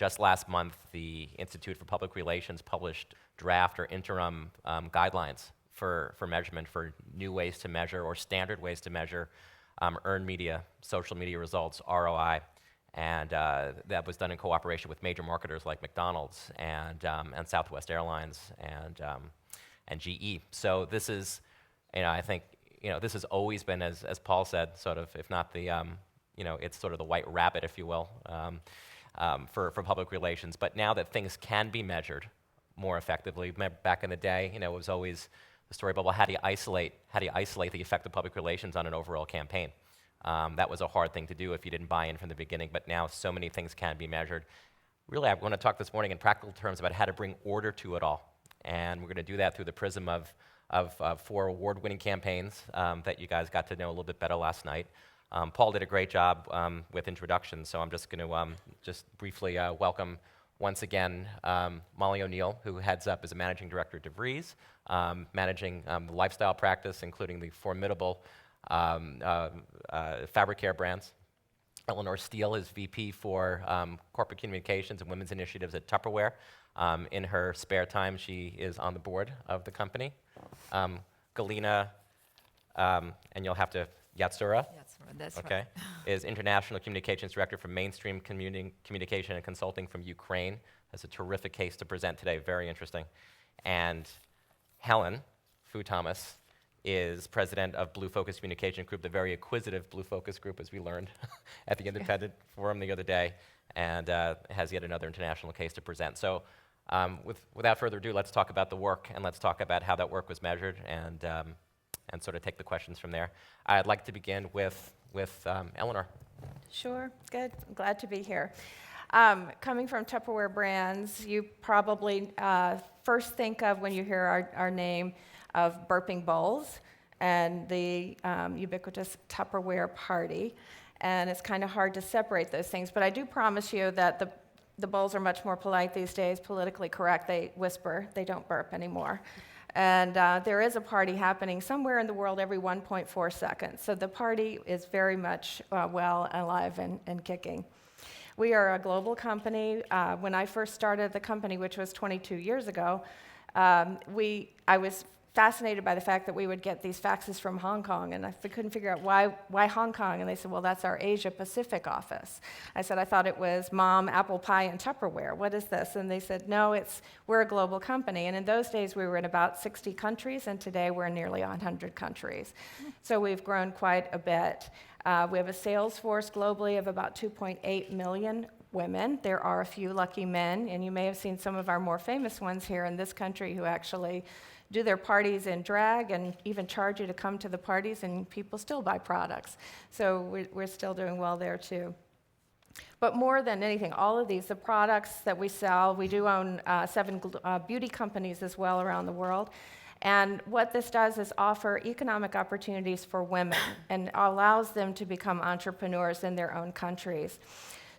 just last month, the Institute for Public Relations published draft or interim guidelines for measurement, for new ways to measure or standard ways to measure earned media, social media results, ROI. And that was done in cooperation with major marketers like McDonald's and Southwest Airlines and GE. So this is, I think, this has always been, as Paul said, sort of, if not the, it's sort of the white rabbit, if you will, for public relations. But now that things can be measured more effectively, back in the day, it was always the story about, well, how do you isolate the effect of public relations on an overall campaign? That was a hard thing to do if you didn't buy in from the beginning, but now so many things can be measured. Really, I want to talk this morning in practical terms about how to bring order to it all. And we're going to do that through the prism of 4 award-winning campaigns that you guys got to know a little bit better last night. Paul did a great job with introductions, so I'm just going to just briefly welcome once again Molly O'Neill, who heads up as a managing director at DeVries, managing the lifestyle practice, including the formidable fabric care brands. Eleanor Steele is VP for Corporate Communications and Women's Initiatives at Tupperware. In her spare time, she is on the board of the company. Galina, and you'll have to, Yatsura, that's okay, right. is International Communications Director for Mainstream Communication and Consulting from Ukraine. Has a terrific case to present today, very interesting. And Helen Fu Thomas is president of Blue Focus Communication Group, the very acquisitive Blue Focus Group, as we learned at the Independent Forum the other day, and has yet another international case to present. So without further ado, let's talk about the work, and let's talk about how that work was measured, and sort of take the questions from there. I'd like to begin with Eleanor. Sure, good. I'm glad to be here. Coming from Tupperware Brands, you probably first think of, when you hear our name, of burping bowls and the ubiquitous Tupperware party. And it's kind of hard to separate those things. But I do promise you that the bowls are much more polite these days, politically correct. They whisper, they don't burp anymore. And there is a party happening somewhere in the world every 1.4 seconds. So the party is very much well alive and kicking. We are a global company. When I first started the company, which was 22 years ago, I was fascinated by the fact that we would get these faxes from Hong Kong, and I couldn't figure out why Hong Kong, and they said, well, that's our Asia Pacific office. I said, I thought it was Mom, Apple Pie, and Tupperware. What is this? And they said, no, we're a global company, and in those days we were in about 60 countries, and today we're in nearly 100 countries. So we've grown quite a bit. We have a sales force globally of about 2.8 million women. There are a few lucky men, and you may have seen some of our more famous ones here in this country who actually do their parties in drag and even charge you to come to the parties, and people still buy products. So we're still doing well there too. But more than anything, all of these, the products that we sell, we do own 7 beauty companies as well around the world. And what this does is offer economic opportunities for women and allows them to become entrepreneurs in their own countries.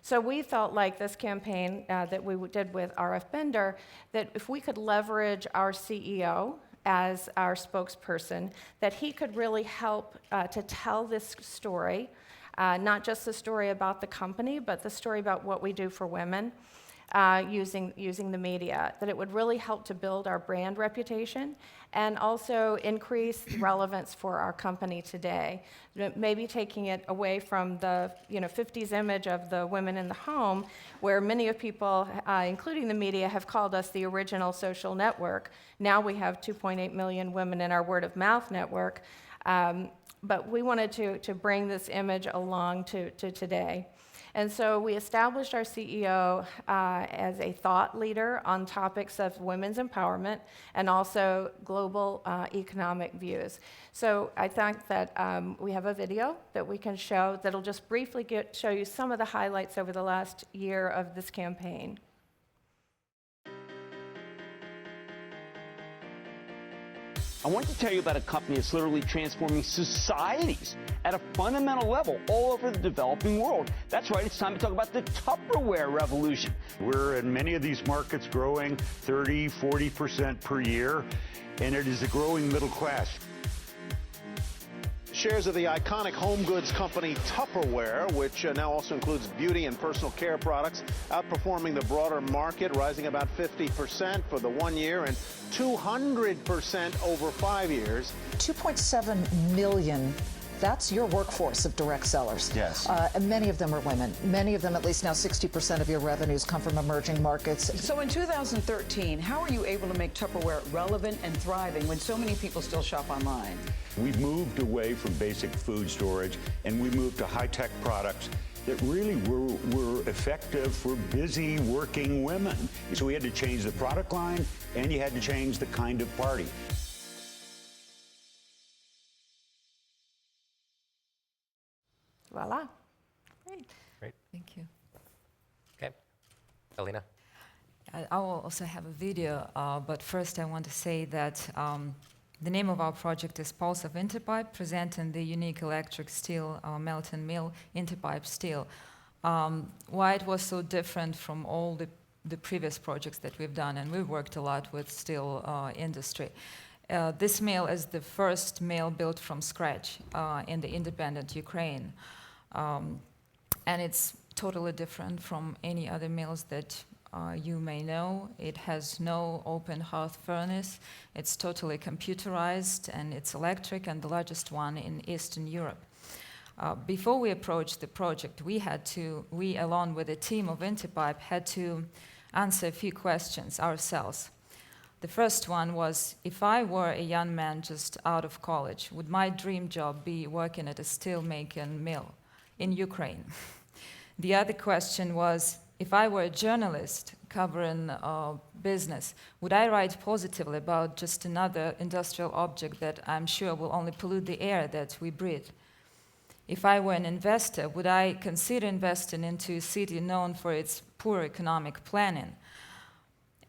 So we felt like this campaign that we did with RF Bender, that if we could leverage our CEO as our spokesperson, that he could really help to tell this story, not just the story about the company, but the story about what we do for women using the media, that it would really help to build our brand reputation and also increase relevance for our company today. Maybe taking it away from the 50s image of the women in the home, where many of people, including the media, have called us the original social network. Now we have 2.8 million women in our word of mouth network. But we wanted to bring this image along to today. And so we established our CEO as a thought leader on topics of women's empowerment and also global economic views. So I think that we have a video that we can show that'll just briefly show you some of the highlights over the last year of this campaign. I want to tell you about a company that's literally transforming societies at a fundamental level all over the developing world. That's right, it's time to talk about the Tupperware revolution. We're in many of these markets growing 30, 40% per year, and it is a growing middle class. shares of the iconic home goods company Tupperware, which now also includes beauty and personal care products, outperforming the broader market, rising about 50% for the 1 year and 200% over 5 years. 2.7 million. That's your workforce of direct sellers. Yes. And many of them are women. Many of them, at least now 60% of your revenues come from emerging markets. So in 2013, how are you able to make Tupperware relevant and thriving when so many people still shop online? We've moved away from basic food storage and we moved to high-tech products that really were effective for busy working women. So we had to change the product line and you had to change the kind of party. Voila. Great. Great. Thank you. Okay. Alina. I will also have a video, but first I want to say that the name of our project is Pulse of Interpipe, presenting the unique electric steel melt and mill Interpipe steel. Why it was so different from all the previous projects that we've done, and we've worked a lot with steel industry. This mill is the first mill built from scratch in the independent Ukraine. And it's totally different from any other mills that you may know. It has no open hearth furnace. It's totally computerized and it's electric and the largest one in Eastern Europe. Before we approached the project, we along with a team of Interpipe had to answer a few questions ourselves. The first one was, if I were a young man just out of college, would my dream job be working at a steel-making mill in Ukraine? The other question was, if I were a journalist covering business, would I write positively about just another industrial object that I'm sure will only pollute the air that we breathe? If I were an investor, would I consider investing into a city known for its poor economic planning?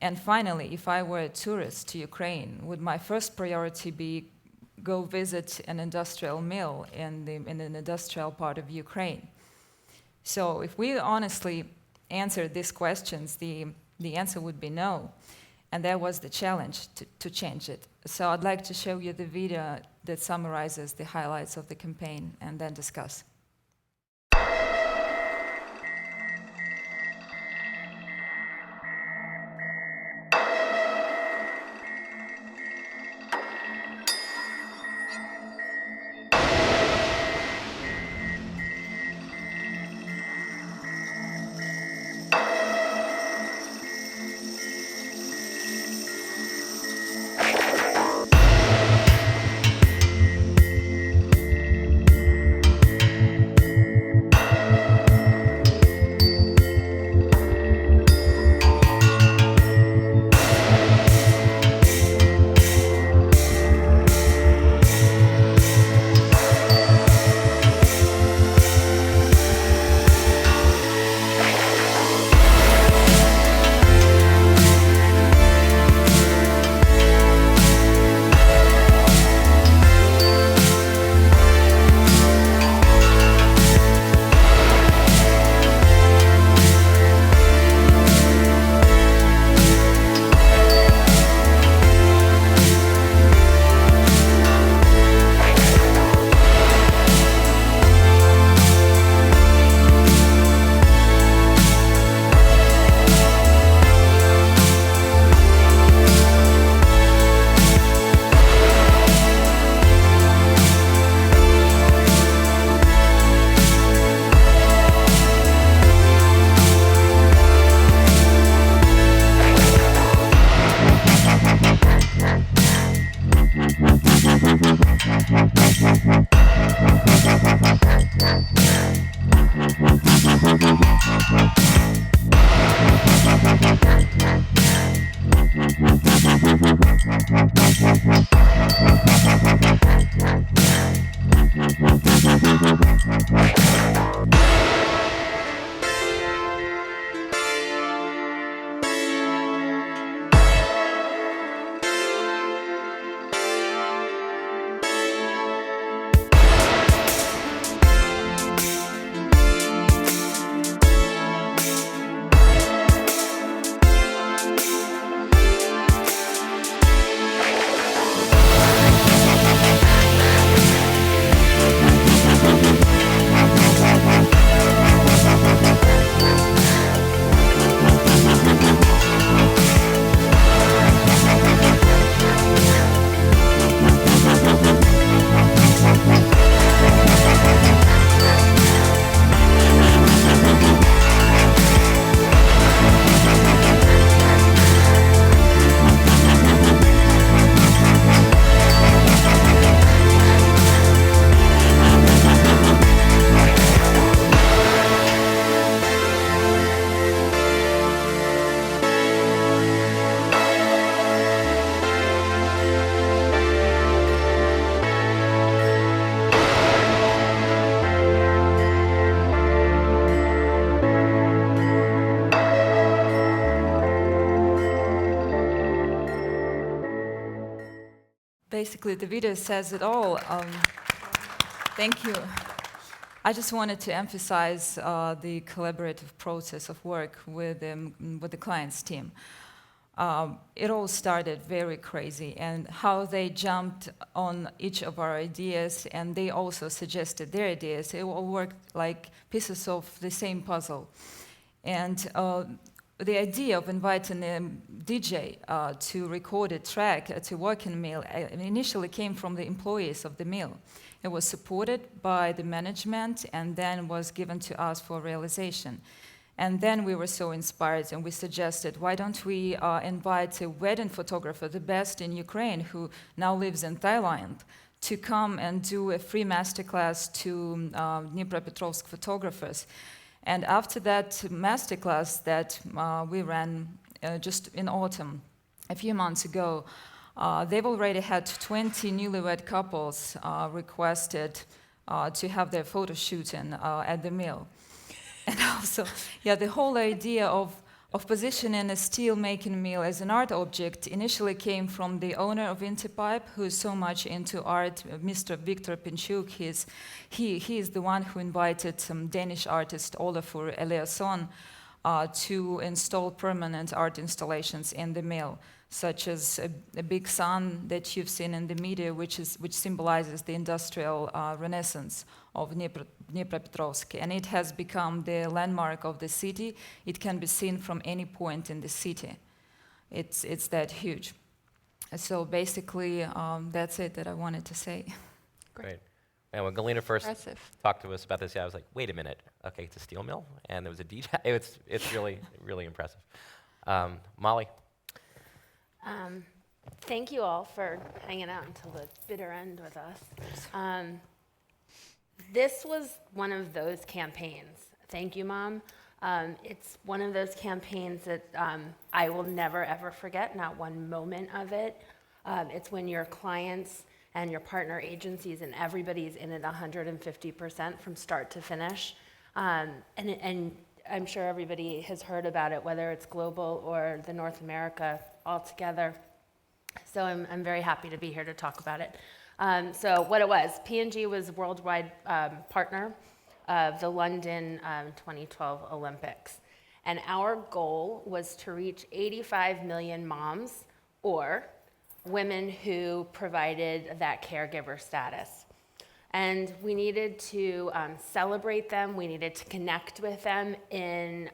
And finally, if I were a tourist to Ukraine, would my first priority be go visit an industrial mill in an industrial part of Ukraine? So if we honestly answered these questions, the answer would be no. And that was the challenge to change it. So I'd like to show you the video that summarizes the highlights of the campaign and then discuss. basically, the video says it all. Thank you. I just wanted to emphasize the collaborative process of work with the client's team. It all started very crazy, and how they jumped on each of our ideas, and they also suggested their ideas. It all worked like pieces of the same puzzle. And the idea of inviting a DJ to record a track to work in the mill initially came from the employees of the mill. It was supported by the management and then was given to us for realization. And then we were so inspired and we suggested, why don't we invite a wedding photographer, the best in Ukraine, who now lives in Thailand, to come and do a free masterclass to Dnipropetrovsk photographers. And after that masterclass that we ran just in autumn, a few months ago, they've already had 20 newlywed couples requested to have their photo shooting at the mill. And also, yeah, the whole idea of positioning a steel-making mill as an art object initially came from the owner of Interpipe, who is so much into art, Mr. Viktor Pinchuk. He is the one who invited some Danish artist Olafur Eliasson to install permanent art installations in the mill, such as a big sun that you've seen in the media, which symbolizes the industrial renaissance of Dnipropetrovsk, and it has become the landmark of the city. It can be seen from any point in the city. It's that huge. So basically, that's it that I wanted to say. Great. And when Galina first talked to us about this, I was like, wait a minute. Okay, it's a steel mill, and there was a DJ. It's really, really impressive. Molly. Thank you all for hanging out until the bitter end with us. This was one of those campaigns. Thank you, Mom. It's one of those campaigns that I will never, ever forget, not one moment of it. It's when your clients and your partner agencies and everybody's in it 150% from start to finish. And I'm sure everybody has heard about it, whether it's global or the North America altogether. So I'm very happy to be here to talk about it. So what it was, P&G was worldwide partner of the London 2012 Olympics. And our goal was to reach 85 million moms or women who provided that caregiver status. And we needed to celebrate them. We needed to connect with them in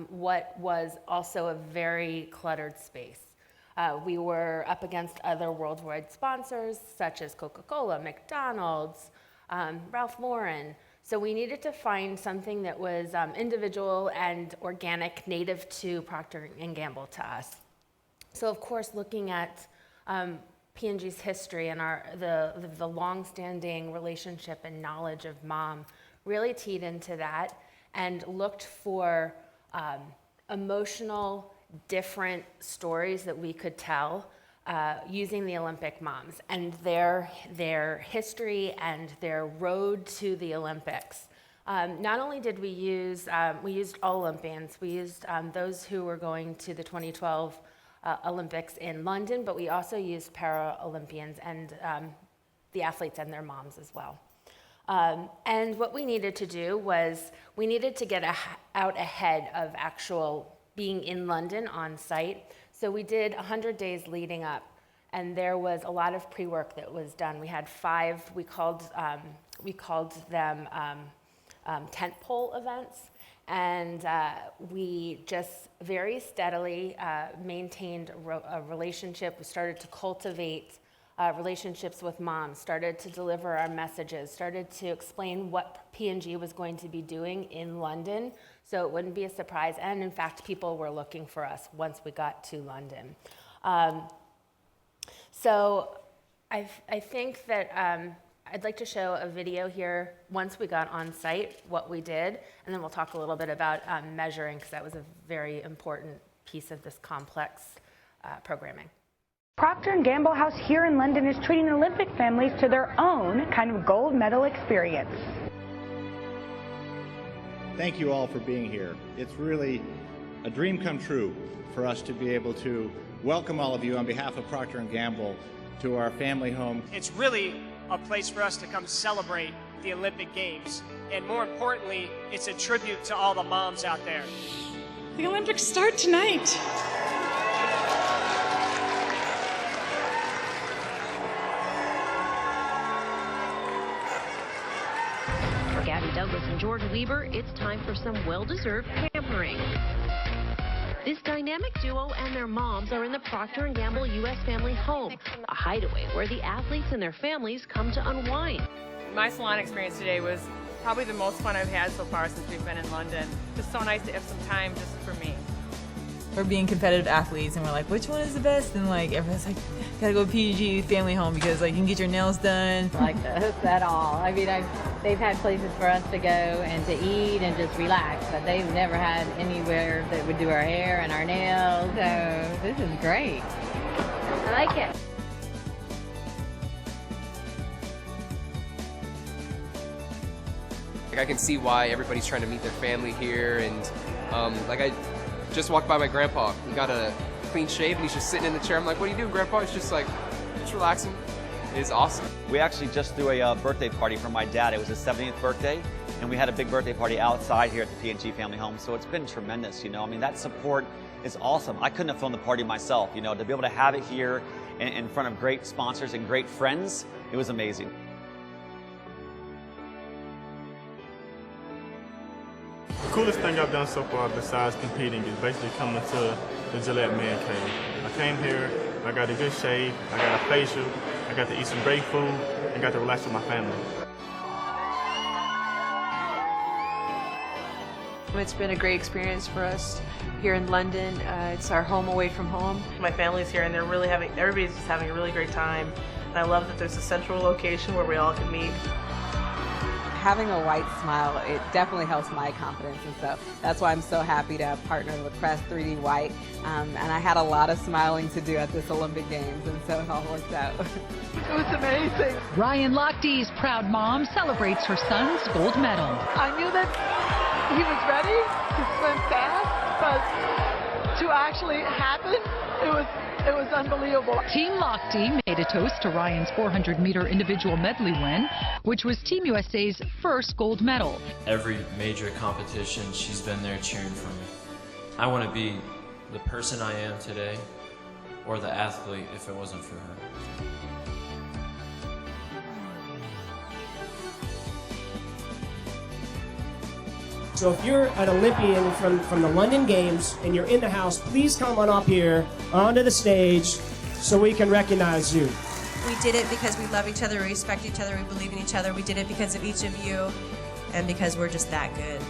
what was also a very cluttered space. We were up against other worldwide sponsors, such as Coca-Cola, McDonald's, Ralph Lauren. So we needed to find something that was individual and organic, native to Procter & Gamble to us. So of course, looking at P&G's history and the long-standing relationship and knowledge of Mom really teed into that and looked for emotional, different stories that we could tell using the Olympic moms and their history and their road to the Olympics. Not only did we used all Olympians, we used those who were going to the 2012 Olympics in London, but we also used Para-Olympians and the athletes and their moms as well. And what we needed to do was we needed to get out ahead of actual being in London on site. So we did 100 days leading up, and there was a lot of pre-work that was done. We had 5, we called them tentpole events, and we just very steadily maintained a relationship. We started to cultivate relationships with moms, started to deliver our messages, started to explain what P&G was going to be doing in London, so it wouldn't be a surprise. And in fact, people were looking for us once we got to London. So I think that I'd like to show a video here once we got on site, what we did, and then we'll talk a little bit about measuring, because that was a very important piece of this complex programming. Procter & Gamble House here in London is treating Olympic families to their own kind of gold medal experience. Thank you all for being here. It's really a dream come true for us to be able to welcome all of you on behalf of Procter & Gamble to our family home. It's really a place for us to come celebrate the Olympic Games. And more importantly, it's a tribute to all the moms out there. The Olympics start tonight. For Gabby Douglas and George Weber, it's time for some well-deserved pampering. This dynamic duo and their moms are in the Procter & Gamble U.S. Family Home, a hideaway where the athletes and their families come to unwind. My salon experience today was probably the most fun I've had so far since we've been in London. Just so nice to have some time just for me. We're being competitive athletes, and we're like, which one is the best? And like everyone's like, gotta go P&G Family Home because like you can get your nails done. Like this at all. I mean, they've had places for us to go and to eat and just relax, but they've never had anywhere that would do our hair and our nails. So this is great. I like it. Like I can see why everybody's trying to meet their family here, and like I just walked by my grandpa. He got a clean shave and he's just sitting in the chair. I'm like, what are you doing, Grandpa? He's just like, just relaxing. It is awesome. We actually just threw a birthday party for my dad. It was his 70th birthday, and we had a big birthday party outside here at the P&G Family Home. So it's been tremendous, you know. I mean, that support is awesome. I couldn't have thrown the party myself, you know. To be able to have it here in front of great sponsors and great friends, it was amazing. The coolest thing I've done so far besides competing is basically coming to the Gillette Man Cave. I came here, I got a good shave, I got a facial, I got to eat some great food, and got to relax with my family. It's been a great experience for us here in London. It's our home away from home. My family's here and everybody's just having a really great time. And I love that there's a central location where we all can meet. Having a white smile, it definitely helps my confidence, and so that's why I'm so happy to have partnered with Crest 3D White. And I had a lot of smiling to do at this Olympic Games, and so it all worked out. It was amazing. Ryan Lochte's proud mom celebrates her son's gold medal. I knew that he was ready to swim fast, but to actually happen, it was unbelievable. Team Lochte made a toast to Ryan's 400-meter individual medley win, which was Team USA's first gold medal. Every major competition, she's been there cheering for me. I want to be the person I am today, or the athlete if it wasn't for her. So if you're an Olympian from the London Games and you're in the house, please come on up here onto the stage so we can recognize you. We did it because we love each other, we respect each other, we believe in each other. We did it because of each of you and because we're just that good.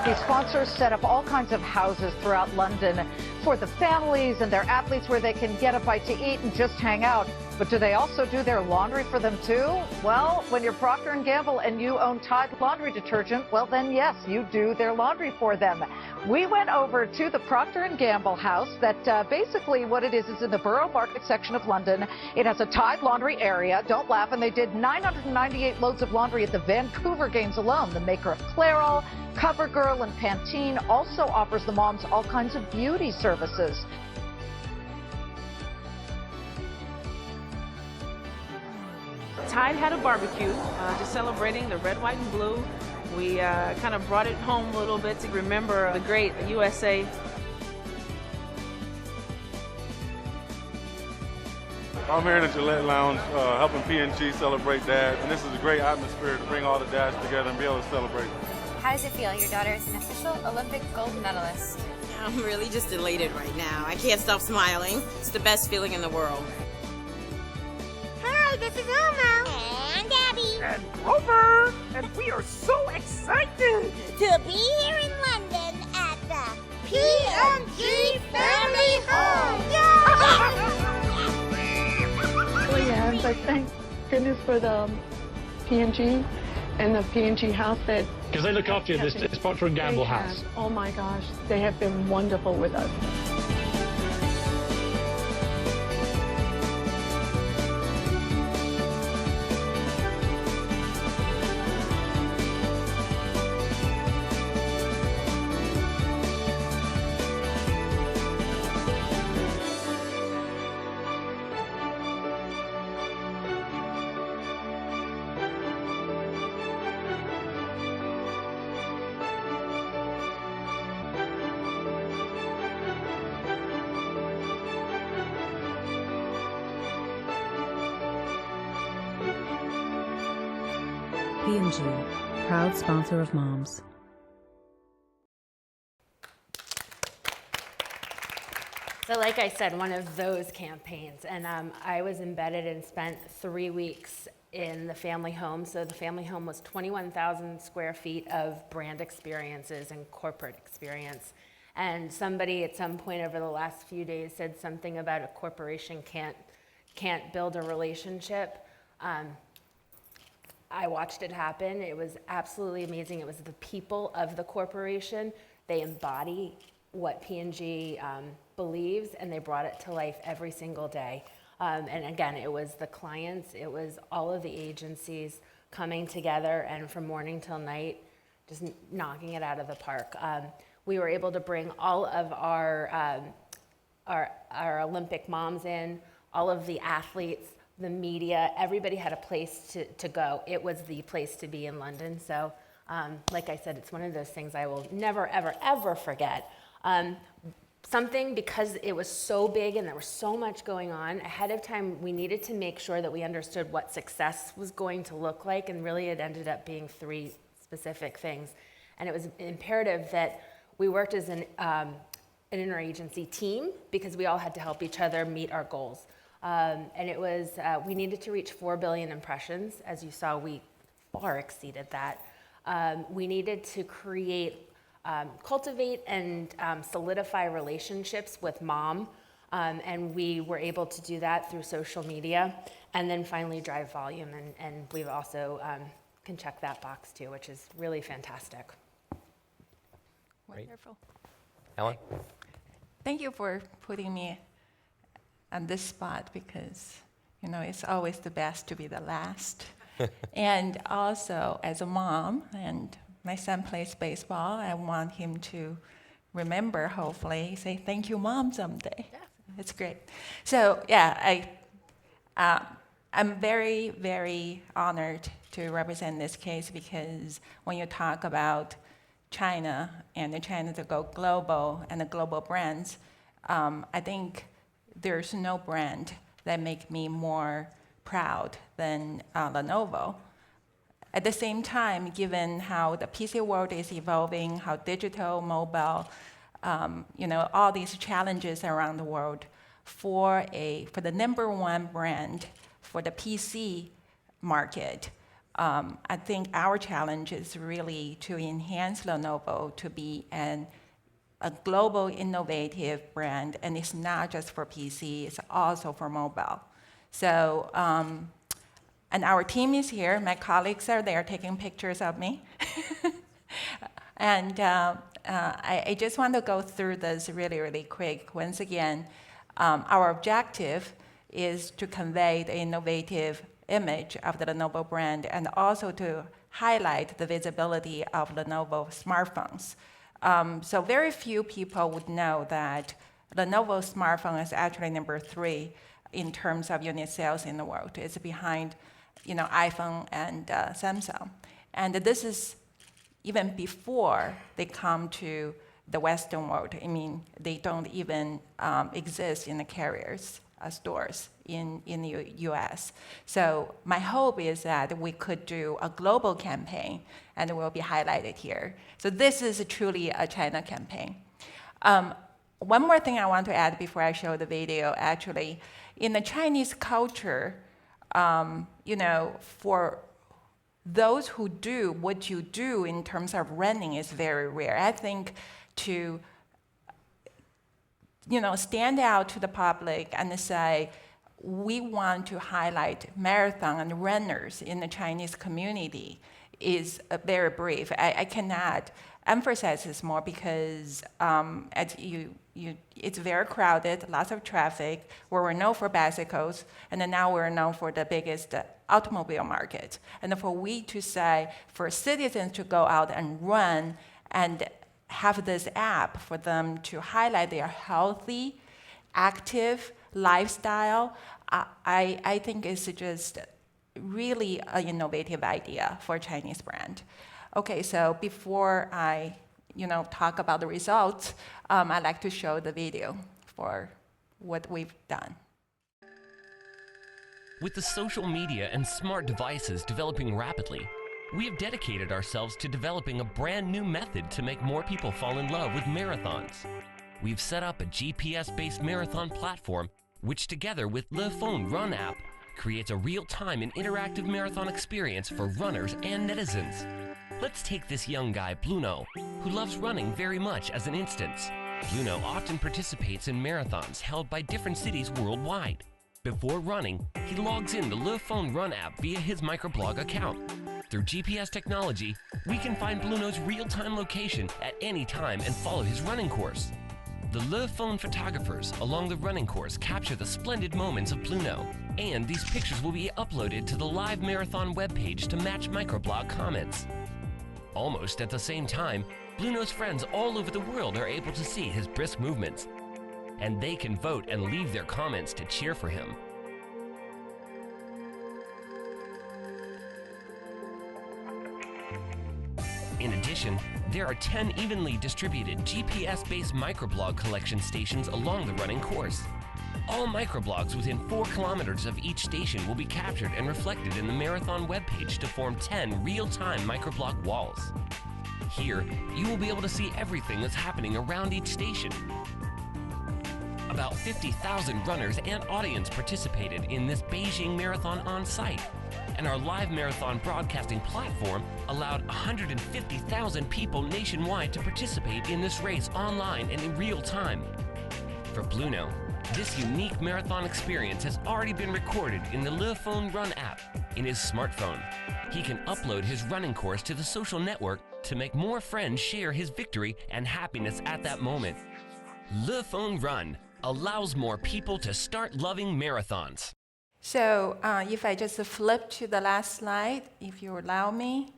These sponsors set up all kinds of houses throughout London for the families and their athletes where they can get a bite to eat and just hang out. But do they also do their laundry for them too? Well, when you're Procter & Gamble and you own Tide laundry detergent, well then yes, you do their laundry for them. We went over to the Procter & Gamble house that basically what it is in the Borough Market section of London. It has a Tide laundry area. Don't laugh. And they did 998 loads of laundry at the Vancouver Games alone. The maker of Clairol, CoverGirl, and Pantene also offers the moms all kinds of beauty services. Tide had a barbecue, just celebrating the red, white, and blue. We kind of brought it home a little bit to remember the great USA. I'm here in the Gillette Lounge helping P&G celebrate dads, and this is a great atmosphere to bring all the dads together and be able to celebrate. How does it feel? Your daughter is an official Olympic gold medalist. I'm really just elated right now. I can't stop smiling. It's the best feeling in the world. Hi, this is Elmo. And Gabby. And Grover. And we are so excited to be here in London at the P&G Family Home. Well, yes, I thank goodness for the P&G and the P&G house that... Because they look after you, this Procter & Gamble house. Oh my gosh, they have been wonderful with us. P&G, proud sponsor of moms. So like I said, one of those campaigns, and I was embedded and spent 3 weeks in the family home. So the family home was 21,000 square feet of brand experiences and corporate experience. And somebody at some point over the last few days said something about a corporation can't build a relationship. I watched it happen. It was absolutely amazing. It was the people of the corporation. They embody what P&G believes, and they brought it to life every single day. And again, it was the clients, it was all of the agencies coming together and from morning till night, just knocking it out of the park. We were able to bring all of our Olympic moms in, all of the athletes, the media, everybody had a place to go. It was the place to be in London. So like I said, it's one of those things I will never, ever, ever forget. Something, because it was so big and there was so much going on, ahead of time we needed to make sure that we understood what success was going to look like, and really it ended up being 3 specific things. And it was imperative that we worked as an interagency team, because we all had to help each other meet our goals. And it was, we needed to reach 4 billion impressions. As you saw, we far exceeded that. We needed to cultivate and solidify relationships with mom, and we were able to do that through social media, and then finally drive volume, and we've also can check that box too, which is really fantastic. Wonderful. Ellen? Thank you for putting me on this spot, because it's always the best to be the last. And also as a mom, and my son plays baseball, I want him to remember, hopefully, say thank you, Mom, someday. Yeah. It's great. So yeah, I'm very, very honored to represent this case, because when you talk about China and China to go global and the global brands, I think there's no brand that make me more proud than Lenovo. At the same time, given how the PC world is evolving, how digital, mobile, all these challenges around the world, for the #1 brand for the PC market, I think our challenge is really to enhance Lenovo to be a global innovative brand, and it's not just for PC, it's also for mobile. So, and our team is here. My colleagues are there taking pictures of me. And I just want to go through this really, really quick. Once again, our objective is to convey the innovative image of the Lenovo brand, and also to highlight the visibility of Lenovo smartphones. So very few people would know that Lenovo smartphone is actually #3 in terms of unit sales in the world. It's behind iPhone and Samsung. And this is even before they come to the Western world. I mean, they don't even exist in the carriers stores in the US. So my hope is that we could do a global campaign, and it will be highlighted here. So this is truly a China campaign. One more thing I want to add before I show the video, actually, in the Chinese culture, for those who do what you do in terms of running is very rare. I think to stand out to the public and say, we want to highlight marathon and runners in the Chinese community is very brief. I cannot emphasize this more, because it's very crowded, lots of traffic, where we're known for bicycles, and then now we're known for the biggest automobile market. And for we to say, for citizens to go out and run and have this app for them to highlight their healthy, active lifestyle, I think it's just really an innovative idea for a Chinese brand. Okay, so before I talk about the results, I'd like to show the video for what we've done. With the social media and smart devices developing rapidly, we have dedicated ourselves to developing a brand new method to make more people fall in love with marathons. We've set up a GPS-based marathon platform, which together with Le Phone Run app, creates a real-time and interactive marathon experience for runners and netizens. Let's take this young guy, Bruno, who loves running very much as an instance. Bruno often participates in marathons held by different cities worldwide. Before running, he logs in the Le Phone Run app via his microblog account. Through GPS technology, we can find Bruno's real-time location at any time and follow his running course. The Le Phone photographers along the running course capture the splendid moments of Bruno, and these pictures will be uploaded to the live marathon webpage to match microblog comments. Almost at the same time, Bruno's friends all over the world are able to see his brisk movements, and they can vote and leave their comments to cheer for him. In addition, there are 10 evenly distributed GPS-based microblog collection stations along the running course. All microblogs within 4 kilometers of each station will be captured and reflected in the marathon webpage to form 10 real-time microblog walls. Here, you will be able to see everything that's happening around each station. About 50,000 runners and audience participated in this Beijing Marathon on site, and our live marathon broadcasting platform allowed 150,000 people nationwide to participate in this race online and in real time. For Bruno, this unique marathon experience has already been recorded in the Le Phone Run app in his smartphone. He can upload his running course to the social network to make more friends share his victory and happiness at that moment. Le Phone Run allows more people to start loving marathons. So if I just flip to the last slide, if you allow me,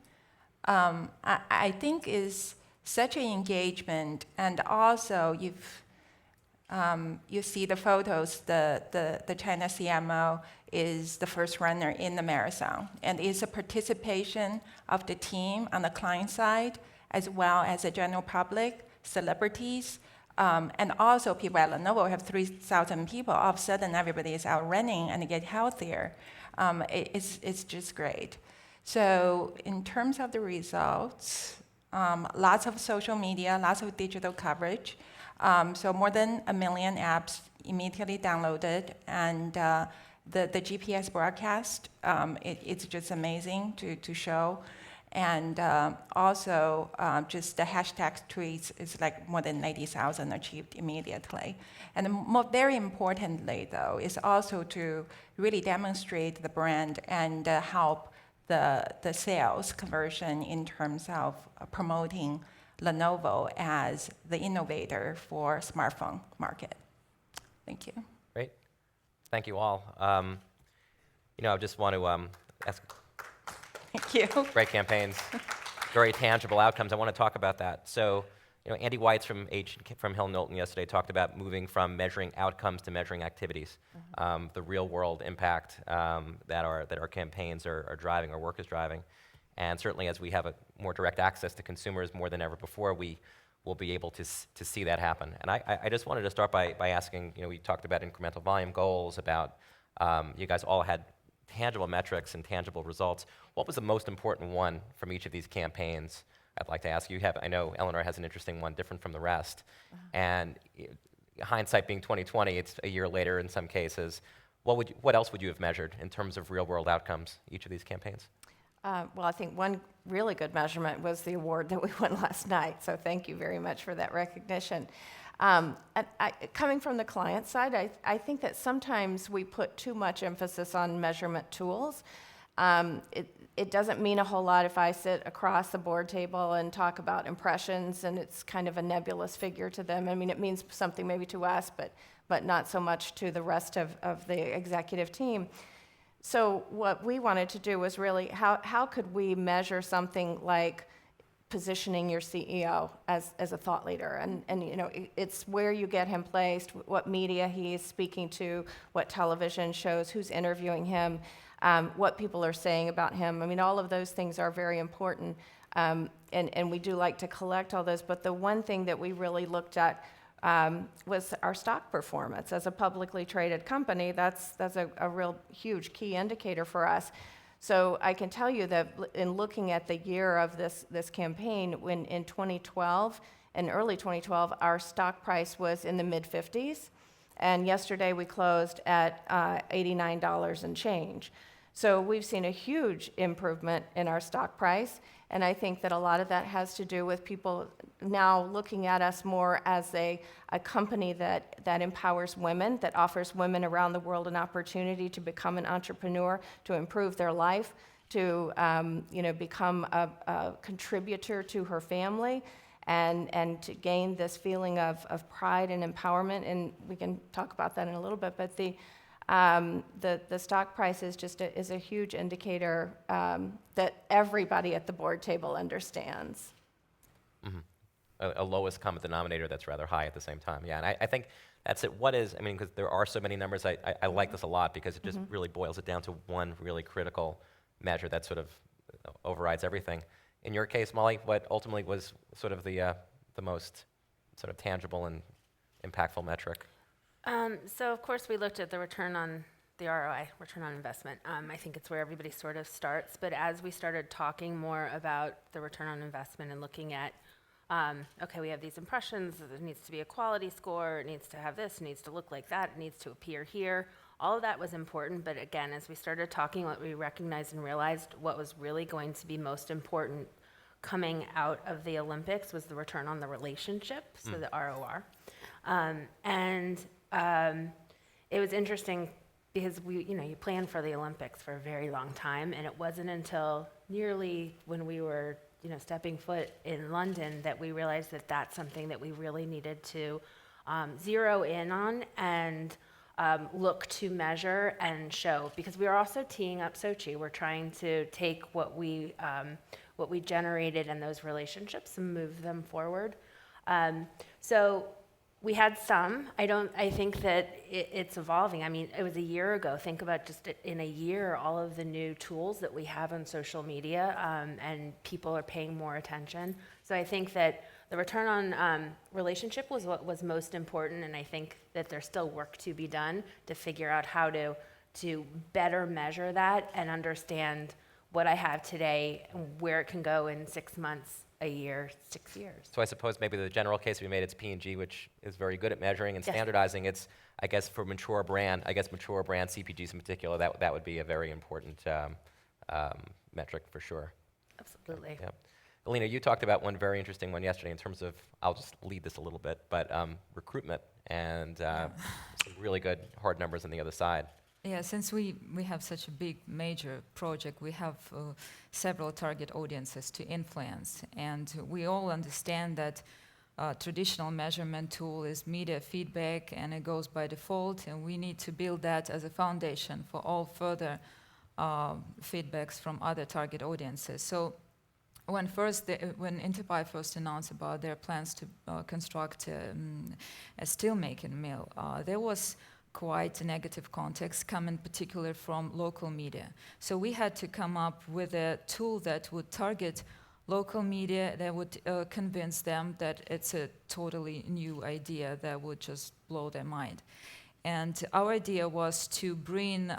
I think is such an engagement, and also if you see the photos, the China CMO is the first runner in the marathon, and it's a participation of the team on the client side, as well as the general public, celebrities, and also people at Lenovo have 3,000 people. All of a sudden, everybody is out running and get healthier. It's just great. So in terms of the results, lots of social media, lots of digital coverage. So more than 1 million apps immediately downloaded, and the GPS broadcast, it's just amazing to show. And also, just the hashtag tweets is like more than 90,000 achieved immediately. And very importantly, though, is also to really demonstrate the brand and help the sales conversion in terms of promoting Lenovo as the innovator for smartphone market. Thank you. Great. Thank you all. I just want to ask. Thank you. Great campaigns, very tangible outcomes. I want to talk about that. So, Andy Weitz from Hill Knowlton yesterday talked about moving from measuring outcomes to measuring activities, the real-world impact that our campaigns are driving, our work is driving. And certainly as we have a more direct access to consumers more than ever before, we will be able to see that happen. And I just wanted to start by asking, we talked about incremental volume goals, about you guys all had tangible metrics and tangible results. What was the most important one from each of these campaigns? I'd like to ask you. I know Eleanor has an interesting one, different from the rest. And hindsight being 20/20, it's a year later in some cases. What else would you have measured in terms of real-world outcomes, each of these campaigns? Well, I think one really good measurement was the award that we won last night, so thank you very much for that recognition. Coming from the client side, I think that sometimes we put too much emphasis on measurement tools. It doesn't mean a whole lot if I sit across the board table and talk about impressions, and it's kind of a nebulous figure to them. I mean, it means something maybe to us, but not so much to the rest of the executive team. So what we wanted to do was really, how could we measure something like positioning your CEO as a thought leader? And it's where you get him placed, what media he's speaking to, what television shows, who's interviewing him, what people are saying about him. I mean, all of those things are very important, and we do like to collect all those. But the one thing that we really looked at was our stock performance. As a publicly traded company, that's a real huge key indicator for us. So I can tell you that in looking at the year of this campaign, when in 2012, in early 2012, our stock price was in the mid-50s, and yesterday we closed at $89 and change. So we've seen a huge improvement in our stock price, and I think that a lot of that has to do with people now looking at us more as a company that empowers women, that offers women around the world an opportunity to become an entrepreneur, to improve their life, to become a contributor to her family, and to gain this feeling of pride and empowerment. And we can talk about that in a little bit, but the stock price is just is a huge indicator that everybody at the board table understands. Mm-hmm. A lowest common denominator that's rather high at the same time. Yeah, and I think that's it. What is, I mean, because there are so many numbers, I like this a lot because it just really boils it down to one really critical measure that sort of overrides everything. In your case, Molly, what ultimately was sort of the most sort of tangible and impactful metric? So of course we looked at the return on the ROI, return on investment. I think it's where everybody sort of starts, but as we started talking more about the return on investment and looking at, okay, we have these impressions, there needs to be a quality score, it needs to have this, it needs to look like that, it needs to appear here. All of that was important, but again, as we started talking, what we recognized and realized what was really going to be most important coming out of the Olympics was the return on the relationship, so the ROR. It was interesting because you plan for the Olympics for a very long time, and it wasn't until nearly when we were, stepping foot in London that we realized that that's something that we really needed to zero in on and look to measure and show, because we are also teeing up Sochi. We're trying to take what we generated in those relationships and move them forward. So we had some. I think that it's evolving. I mean, it was a year ago. Think about just in a year, all of the new tools that we have on social media, and people are paying more attention. So I think that the return on relationship was what was most important, and I think that there's still work to be done to figure out how to better measure that and understand what I have today and where it can go in 6 months, a year, 6 years. So I suppose maybe the general case we made, it's P&G, which is very good at measuring and standardizing. It's, I guess, for mature brand CPGs in particular, that would be a very important metric for sure. Absolutely. Yeah. Alina, you talked about one very interesting one yesterday in terms of, I'll just lead this a little bit, but recruitment and some really good hard numbers on the other side. Yeah, since we have such a big, major project, we have several target audiences to influence. And we all understand that traditional measurement tool is media feedback, and it goes by default, and we need to build that as a foundation for all further feedbacks from other target audiences. So when Interpie first announced about their plans to construct a steelmaking mill, there was quite a negative context coming particularly from local media. So we had to come up with a tool that would target local media, that would convince them that it's a totally new idea that would just blow their mind. And our idea was to bring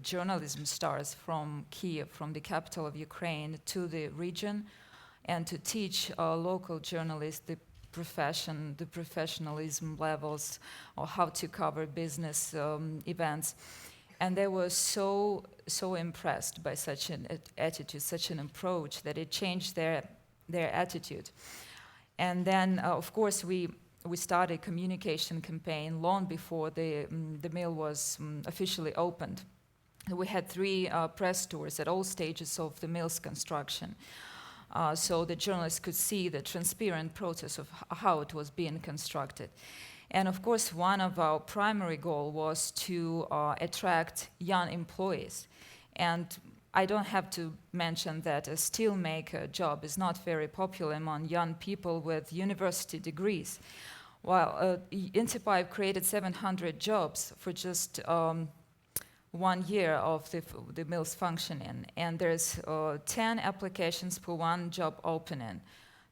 journalism stars from Kyiv, from the capital of Ukraine, to the region, and to teach local journalists the professionalism levels, or how to cover business events. And they were so impressed by such an attitude, such an approach, that it changed their attitude. And then, of course, we started a communication campaign long before the mill was officially opened. We had 3 press tours at all stages of the mill's construction. So the journalists could see the transparent process of how it was being constructed. And of course, one of our primary goals was to attract young employees. And I don't have to mention that a steelmaker job is not very popular among young people with university degrees. While Interpie created 700 jobs for just 1 year of the mill's functioning, and there's 10 applications per 1 job opening.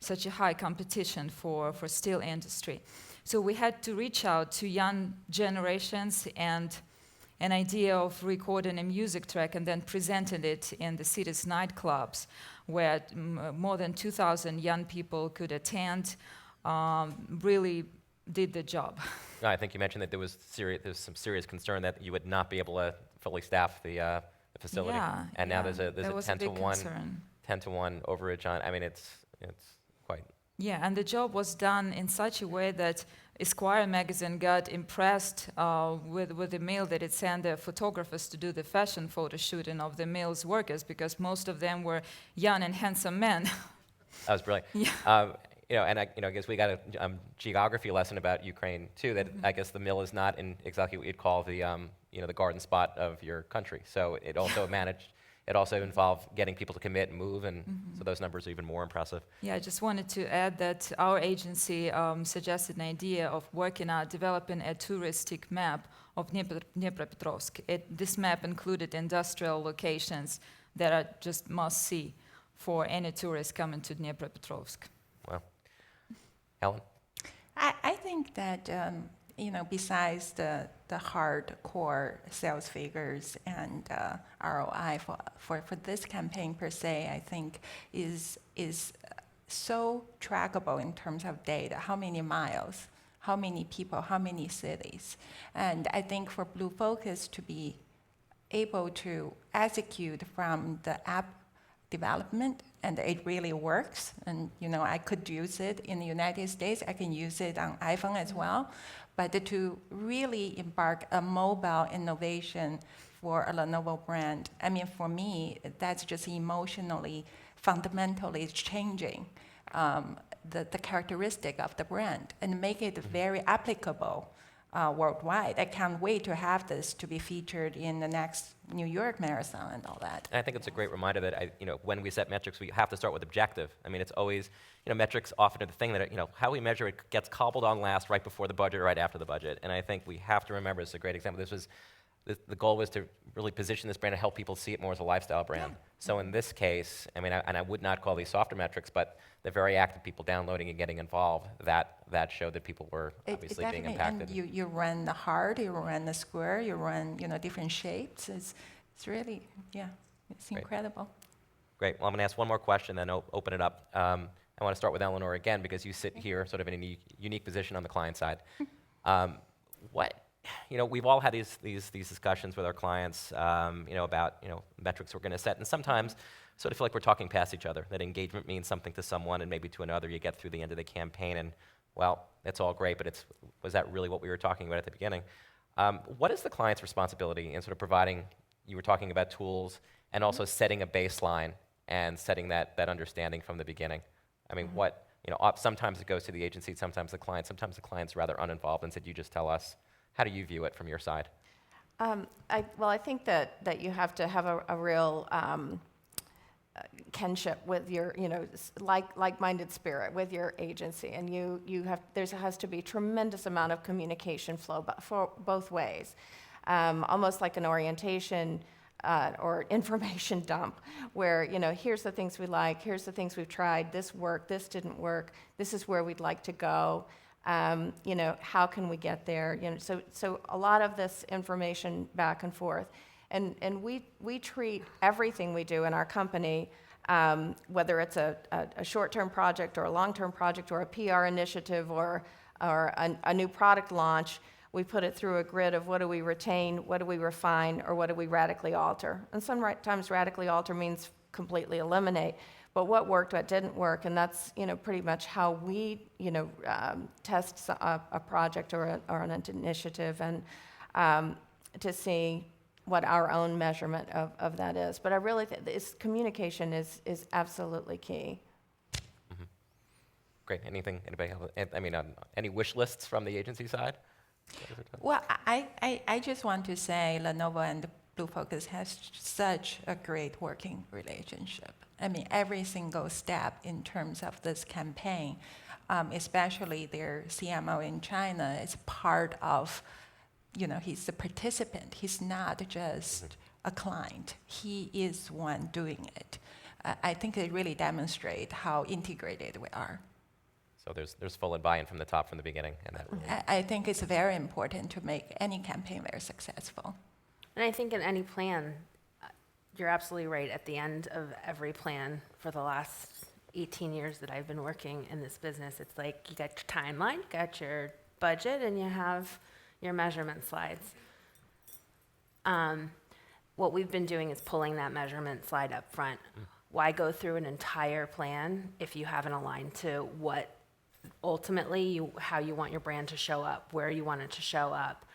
Such a high competition for steel industry. So we had to reach out to young generations and an idea of recording a music track and then presenting it in the city's nightclubs, where more than 2,000 young people could attend, really did the job. No, I think you mentioned that there was some serious concern that you would not be able to fully staff the facility. Yeah, and now there's a 10 to 1, concern. 10 to 1 overage on. I mean, it's quite. Yeah, and the job was done in such a way that Esquire magazine got impressed with the mail that it sent the photographers to do the fashion photo shooting of the mill's workers, because most of them were young and handsome men. That was brilliant. Yeah. I guess we got a geography lesson about Ukraine too. That I guess the mill is not in exactly what you'd call the the garden spot of your country. So it also It also involved getting people to commit and move, and so those numbers are even more impressive. Yeah, I just wanted to add that our agency suggested an idea of developing a touristic map of Dnipropetrovsk. This map included industrial locations that are just must-see for any tourist coming to Dnipropetrovsk. Wow. Helen? I think that, besides the hardcore sales figures and ROI for this campaign per se, I think is so trackable in terms of data. How many miles, how many people, how many cities. And I think for Blue Focus to be able to execute from the app development, and it really works, and I could use it in the United States, I can use it on iPhone as well, but to really embark a mobile innovation for a Lenovo brand, I mean, for me, that's just emotionally, fundamentally changing the characteristic of the brand and make it very applicable worldwide. I can't wait to have this to be featured in the next New York Marathon and all that. And I think it's a great reminder that when we set metrics, we have to start with objective. I mean, it's always, metrics often are the thing that, how we measure it gets cobbled on last, right before the budget or right after the budget. And I think we have to remember, it's a great example. The goal was to really position this brand and help people see it more as a lifestyle brand. Yeah. So in this case, I mean, I would not call these softer metrics, but the very active people downloading and getting involved, that showed that people were obviously being impacted. And you run the heart, you run the square, you run different shapes. It's really, it's Great. incredible. Great. Well, I'm going to ask one more question, then open it up. I want to start with Eleanor again, because you sit here sort of in a unique position on the client side. We've all had these discussions with our clients, about metrics we're going to set, and sometimes sort of feel like we're talking past each other. That engagement means something to someone, and maybe to another. You get through the end of the campaign, and well, that's all great, but was that really what we were talking about at the beginning? What is the client's responsibility in sort of providing? You were talking about tools, and also setting a baseline and setting that understanding from the beginning. I mean, sometimes it goes to the agency, sometimes the client's rather uninvolved, and said, you just tell us. How do you view it from your side? I think that you have to have a real kinship with your, like-minded spirit with your agency, and there has to be tremendous amount of communication flow, but for both ways, almost like an orientation or information dump, where here's the things we like, here's the things we've tried, this worked, this didn't work, this is where we'd like to go. How can we get there? So a lot of this information back and forth, and we treat everything we do in our company, whether it's a short-term project or a long-term project or a PR initiative or a new product launch. We put it through a grid of what do we retain, what do we refine, or what do we radically alter. And sometimes radically alter means completely eliminate. But what worked, what didn't work, and that's pretty much how we test a project or an initiative, and to see what our own measurement of that is. But I really think communication is absolutely key. Mm-hmm. Great. Anything? Anybody have? I mean, any wish lists from the agency side? Well, I just want to say Lenovo and Blue Focus has such a great working relationship. I mean, every single step in terms of this campaign, especially their CMO in China, is part of, he's a participant. He's not just a client. He is one doing it. I think it really demonstrates how integrated we are. So there's full buy-in from the top from the beginning, and that really. I think it's very important to make any campaign very successful. And I think in any plan, you're absolutely right. At the end of every plan for the last 18 years that I've been working in this business, it's like you got your timeline, you got your budget, and you have your measurement slides. What we've been doing is pulling that measurement slide up front. Why go through an entire plan if you haven't aligned to what ultimately how you want your brand to show up, where you want it to show up?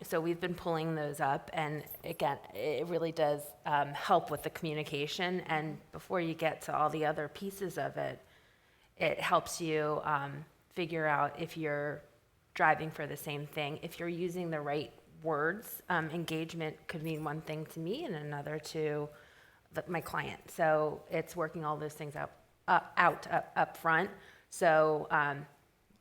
So we've been pulling those up, and again, it really does help with the communication. And before you get to all the other pieces of it, it helps you figure out if you're driving for the same thing, if you're using the right words. Engagement could mean one thing to me and another to my client. So it's working all those things up front. So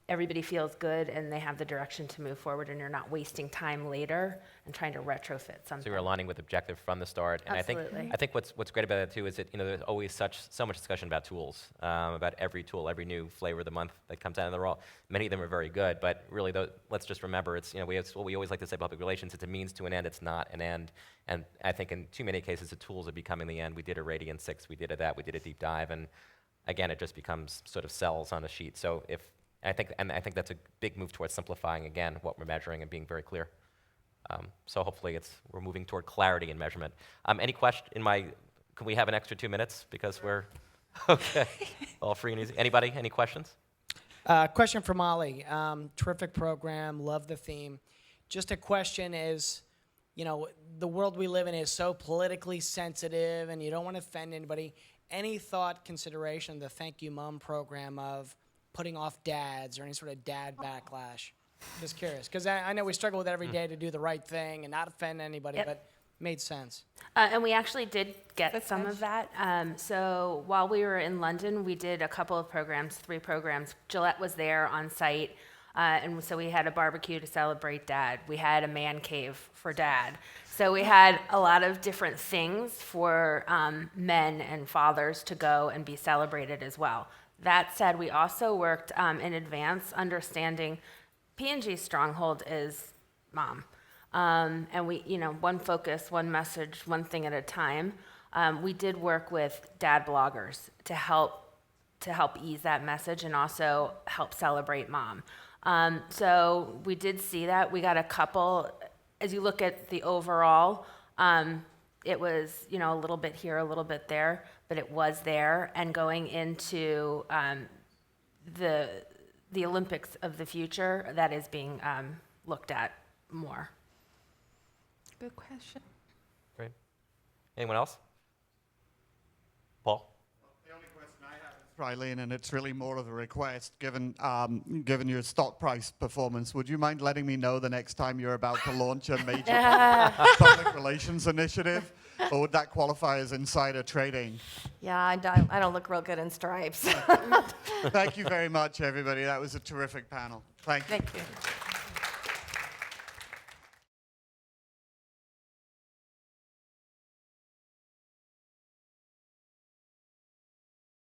everybody feels good and they have the direction to move forward, and you're not wasting time later and trying to retrofit something. So you're aligning with objective from the start. And Absolutely. I think what's great about it too is that there's always so much discussion about tools, about every tool, every new flavor of the month that comes out, and they're all, many of them are very good, but really let's just remember it's what we always like to say, public relations, it's a means to an end, it's not an end. And I think in too many cases the tools are becoming the end. We did a Radiant 6, we did we did a deep dive, and again it just becomes sort of cells on a sheet. So I think that's a big move towards simplifying, again, what we're measuring and being very clear. So hopefully we're moving toward clarity in measurement. Any question can we have an extra 2 minutes because we're, okay, all free and easy. Anybody, any questions? Question for Molly. Terrific program, love the theme. Just a question is, the world we live in is so politically sensitive and you don't want to offend anybody. Any thought, consideration, the Thank You Mom program of putting off dads or any sort of dad backlash? Just curious, because I know we struggle with every day to do the right thing and not offend anybody, but made sense. And we actually did get some of that. So while we were in London, we did a couple of programs, 3 programs. Gillette was there on site, and so we had a barbecue to celebrate Dad. We had a man cave for Dad. So we had a lot of different things for men and fathers to go and be celebrated as well. That said, we also worked in advance, understanding P&G's stronghold is mom. And we, one focus, one message, one thing at a time. We did work with dad bloggers to help ease that message and also help celebrate mom. So we did see that. We got a couple, as you look at the overall, it was, a little bit here, a little bit there, but it was there. And going into the Olympics of the future, that is being looked at more. Good question. Great. Anyone else? Paul? The only question I have is, Rylene, and it's really more of a request, given your stock price performance, would you mind letting me know the next time you're about to launch a major public relations initiative? Or would that qualify as insider trading? Yeah, I don't look real good in stripes. Thank you very much, everybody. That was a terrific panel. Thank you. Thank you.